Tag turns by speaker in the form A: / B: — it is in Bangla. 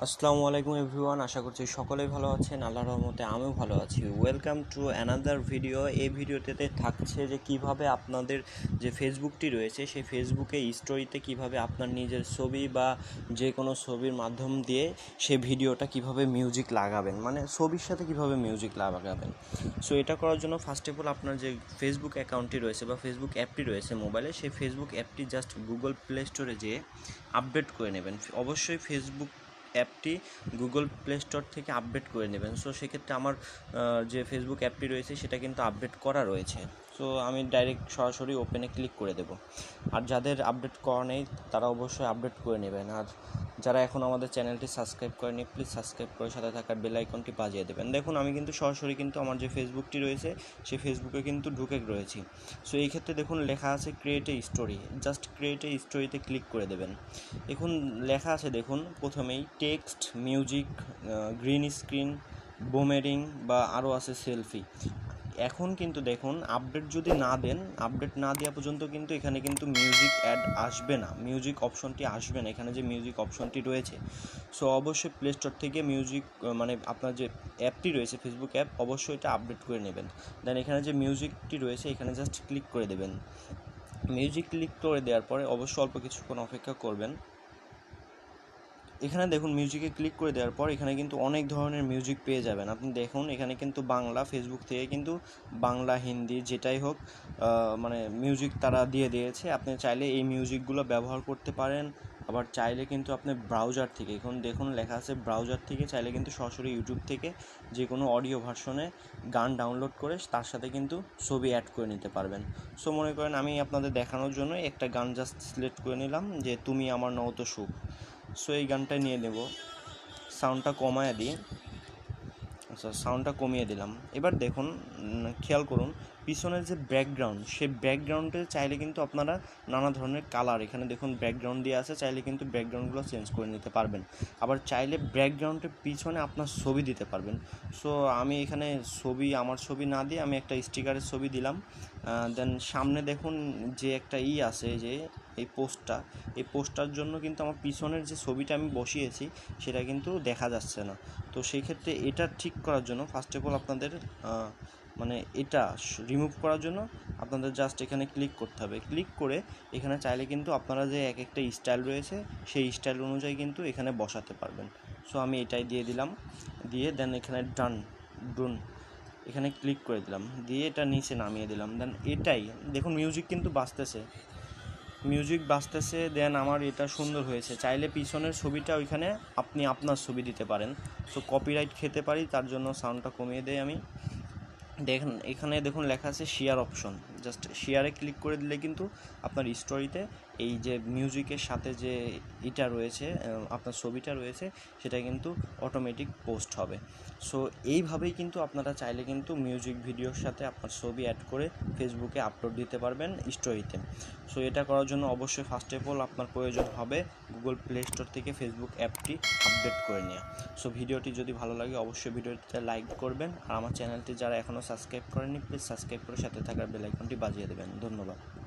A: আসসালামু আলাইকুম এভরিওয়ান, আশা করছি সকলেই ভালো আছেন। আল্লাহর রহমতে আমিও ভালো আছি। Welcome to another video. এই ভিডিওটিতে থাকছে যে কিভাবে আপনাদের যে ফেসবুকটি রয়েছে সেই ফেসবুকে স্টোরিতে কিভাবে আপনার নিজের ছবি বা যে কোনো ছবির মাধ্যম দিয়ে সেই ভিডিওটা কিভাবে মিউজিক লাগাবেন, মানে ছবির সাথে কিভাবে মিউজিক লাগাবেন। সো এটা করার জন্য ফার্স্ট অফ অল আপনার যে ফেসবুক অ্যাকাউন্টটি রয়েছে বা ফেসবুক অ্যাপটি রয়েছে মোবাইলে, সেই ফেসবুক অ্যাপটি জাস্ট গুগল প্লে স্টোরে যেয়ে আপডেট করে নেবেন। অবশ্যই ফেসবুক অ্যাপটি গুগল প্লে স্টোর থেকে আপডেট করে নেবেন। সো সেক্ষেত্রে আমার যে ফেসবুক অ্যাপটি রয়েছে সেটা কিন্তু আপডেট করা রয়েছে। সো আমি ডাইরেক্ট সরাসরি ওপেনে ক্লিক করে দেব। আর যাদের আপডেট করা নেই তারা অবশ্যই আপডেট করে নেবেন। আর যারা এখন আমাদের চ্যানেলটি সাবস্ক্রাইব করেনি, প্লিজ সাবস্ক্রাইব করে সাথে থাকার বেল আইকনটি বাজিয়ে দেবেন। দেখুন আমি কিন্তু সরাসরি কিন্তু আমার যে ফেসবুকটি রয়েছে সেই ফেসবুকে কিন্তু ঢুকে রয়েছি। সো এই ক্ষেত্রে দেখুন লেখা আছে create a story, just create a স্টোরিতে ক্লিক করে দেবেন। এখন লেখা আছে দেখুন প্রথমেই text, music, green screen, boomerang বা আরও আছে সেলফি। এখন কিন্তু দেখুন আপডেট যদি না দেন, আপডেট না দেওয়া পর্যন্ত কিন্তু এখানে কিন্তু মিউজিক অ্যাড আসবে না, মিউজিক অপশনটি আসবে না এখানে যে মিউজিক অপশনটি রয়েছে। সো অবশ্যই প্লে স্টোর থেকে মিউজিক মানে আপনার যে অ্যাপটি রয়েছে ফেসবুক অ্যাপ, অবশ্যই এটা আপডেট করে নেবেন। দেন এখানে যে মিউজিকটি রয়েছে এখানে জাস্ট ক্লিক করে দেবেন। মিউজিক ক্লিক করে দেওয়ার পরে অবশ্যই অল্প কিছুক্ষণ অপেক্ষা করবেন। এখানে দেখুন মিউজিকে ক্লিক করে দেওয়ার পর এখানে কিন্তু অনেক ধরনের মিউজিক পেয়ে যাবেন। আপনি দেখুন এখানে কিন্তু বাংলা, ফেসবুক থেকে কিন্তু বাংলা, হিন্দি যেটাই হোক মানে মিউজিক তারা দিয়ে দিয়েছে। আপনি চাইলে এই মিউজিকগুলো ব্যবহার করতে পারেন। আবার চাইলে কিন্তু আপনি ব্রাউজার থেকে, এখন দেখুন লেখা আছে ব্রাউজার থেকে, চাইলে কিন্তু সরাসরি ইউটিউব থেকে যে কোনো অডিও ভার্সনে গান ডাউনলোড করে তার সাথে কিন্তু ছবি অ্যাড করে নিতে পারবেন। সো মনে করেন আমি আপনাদের দেখানোর জন্য একটা গান জাস্ট সিলেক্ট করে নিলাম যে তুমি আমার নও তো সুখ। সো এই গানটা নিয়ে নেব, সাউন্ডটা কমায় দিই। আচ্ছা, সাউন্ডটা কমিয়ে দিলাম। এবার দেখুন খেয়াল করুন পিছনের যে ব্যাকগ্রাউন্ড, সেই ব্যাকগ্রাউন্ডে চাইলে কিন্তু আপনারা নানা ধরনের কালার, এখানে দেখুন ব্যাকগ্রাউন্ড দিয়ে আছে, চাইলে কিন্তু ব্যাকগ্রাউন্ডগুলো চেঞ্জ করে নিতে পারবেন। আবার চাইলে ব্যাকগ্রাউন্ডের পিছনে আপনার ছবি দিতে পারবেন। সো আমি এখানে ছবি, আমার ছবি না দিয়ে আমি একটা স্টিকারের ছবি দিলাম। দেন সামনে দেখুন যে একটা আছে যে এই পোস্টটা, এই পোস্টটার জন্য কিন্তু আমার পিছনের যে ছবিটা আমি বসিয়েছি সেটা কিন্তু দেখা যাচ্ছে না। তো সেই ক্ষেত্রে এটা ঠিক করার জন্য ফার্স্ট অফ অল আপনাদের মানে এটা রিমুভ করার জন্য আপনাদের জাস্ট এখানে ক্লিক করতে হবে। ক্লিক করে এখানে চাইলে কিন্তু আপনারা যে এক একটা স্টাইল রয়েছে সেই স্টাইল অনুযায়ী কিন্তু এখানে বসাতে পারবেন। সো আমি এটাই দিয়ে দিলাম, দিয়ে দেন এখানে ডান এখানে ক্লিক করে দিলাম, দিয়ে এটা নিচে নামিয়ে দিলাম। দেন এটাই দেখুন মিউজিক কিন্তু বাজতেছে। দেন আমার এটা সুন্দর হয়েছে। চাইলে পিছনের ছবিটা ওইখানে আপনি আপনার ছবি দিতে পারেন। সো কপিরাইট খেতে পারি, তার জন্য সাউন্ডটা কমিয়ে দেই আমি। দেখুন এখানে দেখুন লেখা আছে শেয়ার অপশন, জাস্ট শেয়ারে ক্লিক করে দিলে কিন্তু আপনার স্টোরিতে এই যে মিউজিকের সাথে যে এটা রয়েছে, আপনার ছবিটা রয়েছে, সেটা কিন্তু অটোমেটিক পোস্ট হবে। সো এইভাবেই কিন্তু আপনারা চাইলে কিন্তু মিউজিক ভিডিওর সাথে আপনার ছবি অ্যাড করে ফেসবুকে আপলোড দিতে পারবেন স্টোরিতে। সো এটা করার জন্য অবশ্যই ফার্স্ট অফ অল আপনার প্রয়োজন হবে গুগল প্লে স্টোর থেকে ফেসবুক অ্যাপটি আপডেট করে নেওয়া। সো ভিডিওটি যদি ভালো লাগে অবশ্যই ভিডিওটিতে লাইক করবেন। আর আমার চ্যানেলটি যারা এখনও সাবস্ক্রাইব করেননি প্লিজ সাবস্ক্রাইব করে সাথে থাকার বেল আইকনটি বাজিয়ে দেবেন। ধন্যবাদ।